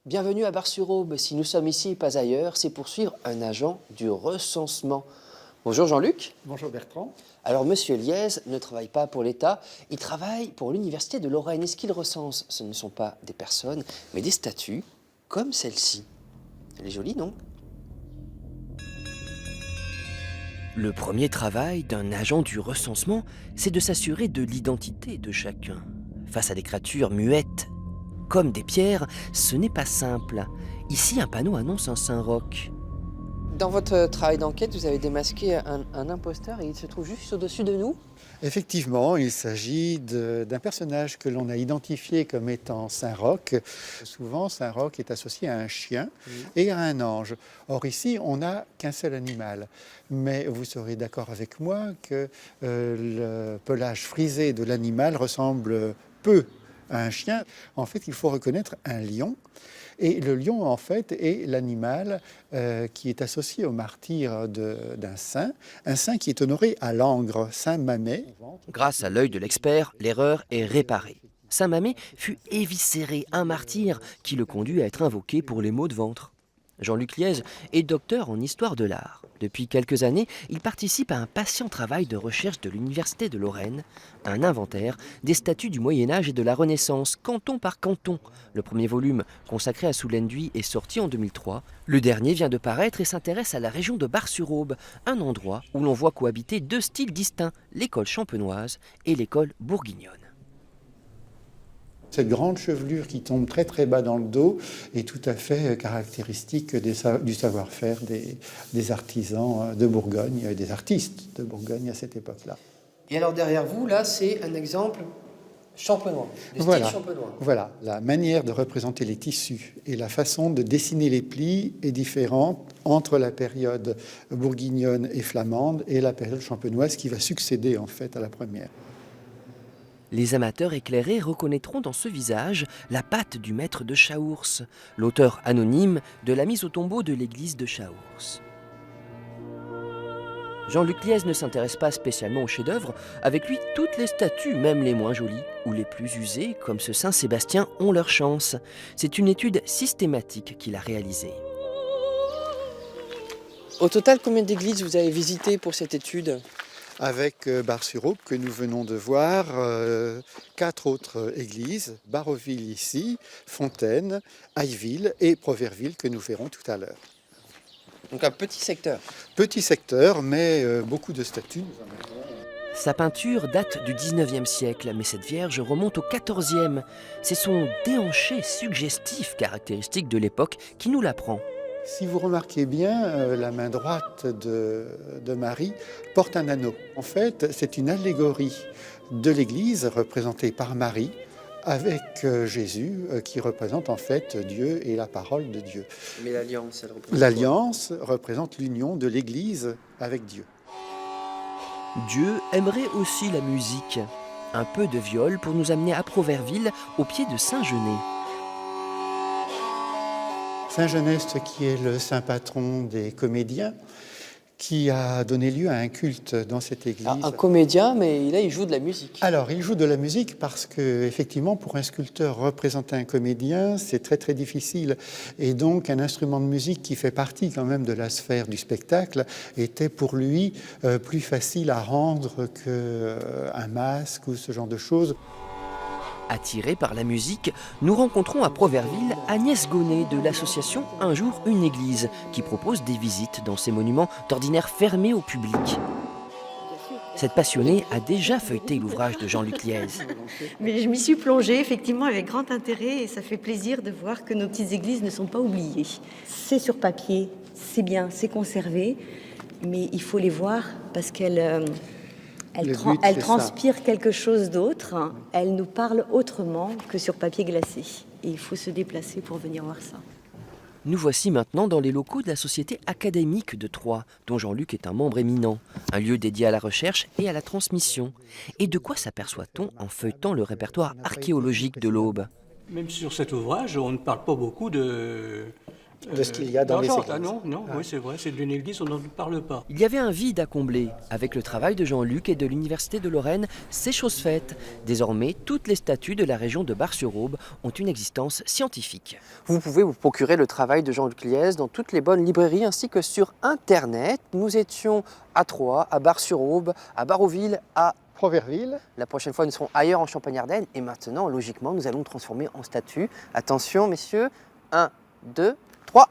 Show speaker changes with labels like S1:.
S1: Bienvenue à Bar-sur-Aube. Si nous sommes ici et pas ailleurs, c'est pour suivre un agent du recensement. Bonjour Jean-Luc.
S2: Bonjour Bertrand.
S1: Alors Monsieur Liez ne travaille pas pour l'État, il travaille pour l'Université de Lorraine. Et ce qu'il recense, ce ne sont pas des personnes, mais des statues comme celle-ci. Elle est jolie, non?
S3: Le premier travail d'un agent du recensement, c'est de s'assurer de l'identité de chacun. Face à des créatures muettes, comme des pierres, ce n'est pas simple. Ici, un panneau annonce un Saint-Roch.
S1: Dans votre travail d'enquête, vous avez démasqué un imposteur et il se trouve juste au-dessus de nous.
S2: Effectivement, il s'agit d'un personnage que l'on a identifié comme étant Saint-Roch. Souvent, Saint-Roch est associé à un chien et à un ange. Or ici, on n'a qu'un seul animal. Mais vous serez d'accord avec moi que le pelage frisé de l'animal ressemble peu à un chien. En fait, il faut reconnaître un lion. Et le lion, en fait, est l'animal qui est associé au martyre d'un saint, un saint qui est honoré à Langres, Saint Mamet.
S3: Grâce à l'œil de l'expert, l'erreur est réparée. Saint Mamet fut éviscéré, un martyr qui le conduit à être invoqué pour les maux de ventre. Jean-Luc Liez est docteur en histoire de l'art. Depuis quelques années, il participe à un patient travail de recherche de l'Université de Lorraine, un inventaire des statues du Moyen-Âge et de la Renaissance, canton par canton. Le premier volume, consacré à Soulenduy, est sorti en 2003. Le dernier vient de paraître et s'intéresse à la région de Bar-sur-Aube, un endroit où l'on voit cohabiter deux styles distincts, l'école champenoise et l'école bourguignonne.
S2: Cette grande chevelure qui tombe très très bas dans le dos est tout à fait caractéristique du savoir-faire des artisans de Bourgogne, des artistes de Bourgogne à cette époque-là.
S1: Et alors derrière vous, là, c'est un exemple champenois, des styles champenois.
S2: Voilà, la manière de représenter les tissus et la façon de dessiner les plis est différente entre la période bourguignonne et flamande et la période champenoise qui va succéder en fait à la première.
S3: Les amateurs éclairés reconnaîtront dans ce visage la patte du maître de Chaours, l'auteur anonyme de la mise au tombeau de l'église de Chaours. Jean-Luc Liez ne s'intéresse pas spécialement aux chefs-d'œuvre. Avec lui, toutes les statues, même les moins jolies ou les plus usées, comme ce Saint-Sébastien, ont leur chance. C'est une étude systématique qu'il a réalisée.
S1: Au total, combien d'églises vous avez visitées pour cette étude?
S2: Avec Bar-sur-Aube que nous venons de voir, 4 autres églises, Baroville ici, Fontaine, Ailleville et Proverville que nous verrons tout à l'heure.
S1: Donc un petit secteur.
S2: Petit secteur, mais beaucoup de statues.
S3: Sa peinture date du 19e siècle, mais cette Vierge remonte au 14e. C'est son déhanché suggestif caractéristique de l'époque qui nous l'apprend.
S2: Si vous remarquez bien, la main droite de Marie porte un anneau. En fait, c'est une allégorie de l'Église représentée par Marie avec Jésus qui représente en fait Dieu et la parole de Dieu.
S1: Mais l'alliance, elle représente
S2: L'alliance représente l'union de l'Église avec Dieu.
S3: Dieu aimerait aussi la musique. Un peu de viol pour nous amener à Proverville, au pied de Saint-Genès.
S2: Saint Genest, qui est le saint patron des comédiens, qui a donné lieu à un culte dans cette église.
S1: un comédien, mais là, il joue de la musique.
S2: Alors, il joue de la musique parce que, effectivement, pour un sculpteur, représenter un comédien, c'est très très difficile. Et donc, un instrument de musique qui fait partie quand même de la sphère du spectacle était pour lui plus facile à rendre qu'un masque ou ce genre de choses.
S3: Attirés par la musique, nous rencontrons à Proverville Agnès Gonnet de l'association Un jour une église, qui propose des visites dans ces monuments d'ordinaire fermés au public. Cette passionnée a déjà feuilleté l'ouvrage de Jean-Luc Liez.
S4: Mais je m'y suis plongée effectivement avec grand intérêt et ça fait plaisir de voir que nos petites églises ne sont pas oubliées. C'est sur papier, c'est bien, c'est conservé, mais il faut les voir parce qu'elles transpirent quelque chose d'autre. Elles nous parlent autrement que sur papier glacé. Et il faut se déplacer pour venir voir ça.
S3: Nous voici maintenant dans les locaux de la Société académique de Troyes, dont Jean-Luc est un membre éminent, un lieu dédié à la recherche et à la transmission. Et de quoi s'aperçoit-on en feuilletant le répertoire archéologique de l'Aube?
S5: Même sur cet ouvrage, on ne parle pas beaucoup de
S2: de ce qu'il y a dans les églises.
S5: Ah non, oui, c'est vrai, c'est d'une église, on n'en parle pas.
S3: Il y avait un vide à combler. Avec le travail de Jean-Luc et de l'Université de Lorraine, c'est chose faite. Désormais, toutes les statues de la région de Bar-sur-Aube ont une existence scientifique.
S1: Vous pouvez vous procurer le travail de Jean-Luc Liès dans toutes les bonnes librairies ainsi que sur Internet. Nous étions à Troyes, à Bar-sur-Aube, à Baroville, à
S2: Proverville.
S1: La prochaine fois, nous serons ailleurs en Champagne-Ardenne. Et maintenant, logiquement, nous allons nous transformer en statue. Attention, messieurs. 1, 2, 3.